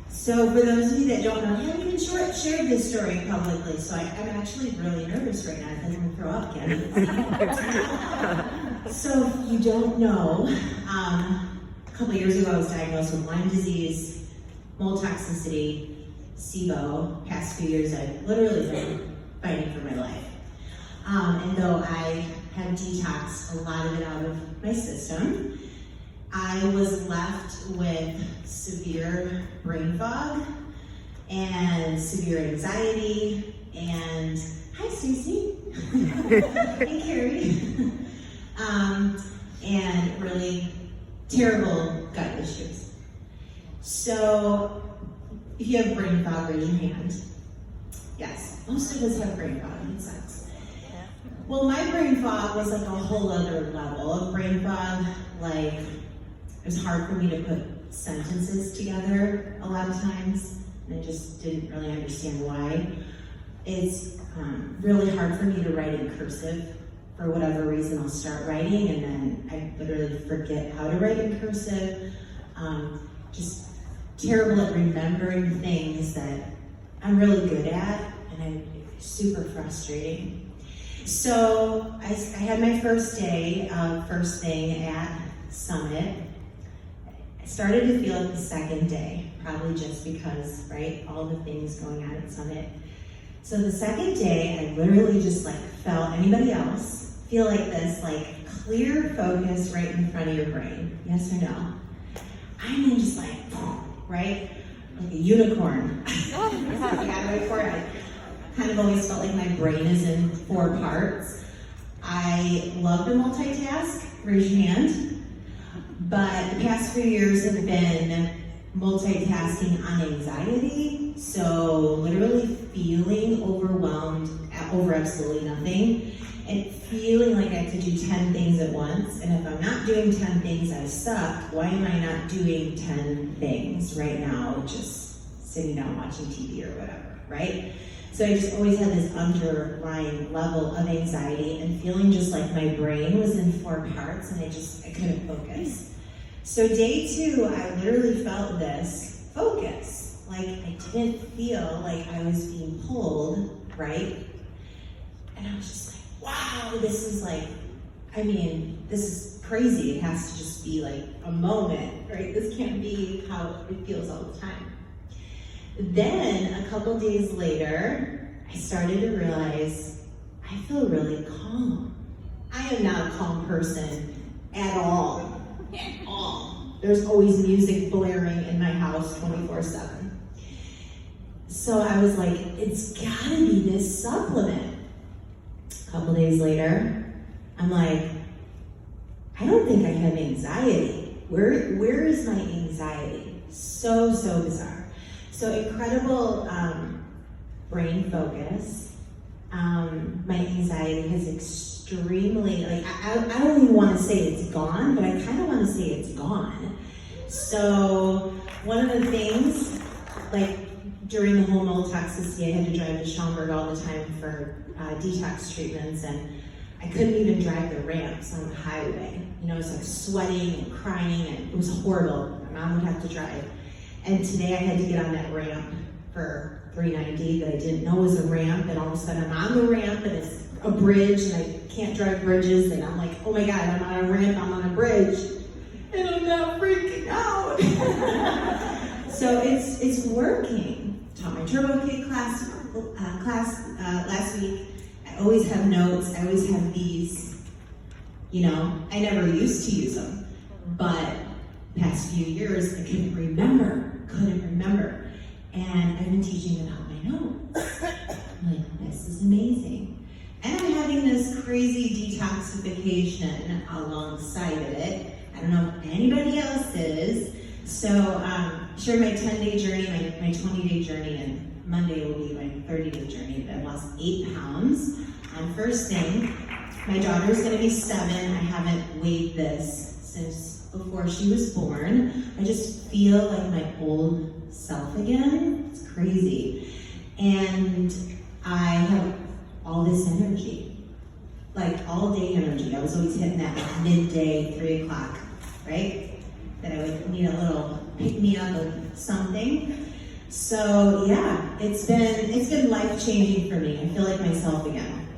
So for those of you that don't know, I haven't even shared this story publicly, so I'm actually really nervous right now. I think I'm gonna throw up, Kenny. So if you don't know, a couple years ago I was diagnosed with Lyme disease, mold toxicity, SIBO. Past few years I've literally been fighting for my life. And though I have detoxed a lot of it out of my system, I was left with severe brain fog and severe anxiety and, hi Stacey, hey Carrie, and really terrible gut issues. So if you have brain fog, raise your hand. Yes, most of us have brain fog, it sucks. Well, my brain fog was like a whole other level of brain fog. Like, it was hard for me to put sentences together a lot of times, and I just didn't really understand why. It's really hard for me to write in cursive. For whatever reason, I'll start writing and then I literally forget how to write in cursive. Just terrible at remembering things that I'm really good at, and it's super frustrating. So I had my first day of first thing at Summit. I started to feel it the second day, probably just because, right, all the things going on at Summit. So the second day, I literally just like felt, anybody else feel like this, like clear focus right in front of your brain? Yes or no? I mean, just like, right? Like a unicorn. I kind of always felt like my brain is in 4 parts. I love to multitask, raise your hand. But the past few years have been multitasking on anxiety. So literally feeling overwhelmed over absolutely nothing and feeling like I have to do 10 things at once. And if I'm not doing 10 things, I suck. Why am I not doing 10 things right now, just sitting down watching TV or whatever, right? So I just always had this underlying level of anxiety and feeling just like my brain was in 4 parts and I couldn't focus. So day 2, I literally felt this focus. Like I didn't feel like I was being pulled, right? And I was just like, wow, this is like, I mean, this is crazy. It has to just be like a moment, right? This can't be how it feels all the time. Then a couple days later, I started to realize I feel really calm. I am not a calm person at all. At all. There's always music blaring in my house 24/7. So I was like, it's gotta be this supplement. A couple days later, I'm like, I don't think I have anxiety. Where is my anxiety? So bizarre. So incredible brain focus. My anxiety has extremely, like, I don't even want to say it's gone, but I kind of want to say it's gone. So one of the things, like during the whole mold toxicity, I had to drive to Schaumburg all the time for detox treatments, and I couldn't even drive the ramps on the highway. You know, I was like sweating and crying, and it was horrible. My mom would have to drive. And today I had to get on that ramp for 390 that I didn't know was a ramp, and all of a sudden I'm on the ramp and it's a bridge and I can't drive bridges, and I'm like, oh my God, I'm on a ramp, I'm on a bridge, and I'm not freaking out. So it's working. Taught my turbo kick class last week. I always have notes, I always have these, you know, I never used to use them, but past few years I couldn't remember. And I've been teaching them out my notes. I'm like, this is amazing. And I'm having this crazy detoxification alongside of it. I don't know if anybody else is. So share my 10-day journey, my 20-day journey, and Monday will be my 30-day journey. I lost 8 pounds. First thing, my daughter's gonna be 7. I haven't weighed this since before she was born. I just feel like my old self again. It's crazy. And I have all this energy, like all day energy. I was always hitting that midday, 3 o'clock, right? that I would need a little pick-me-up of something. So yeah, it's been life-changing for me. I feel like myself again.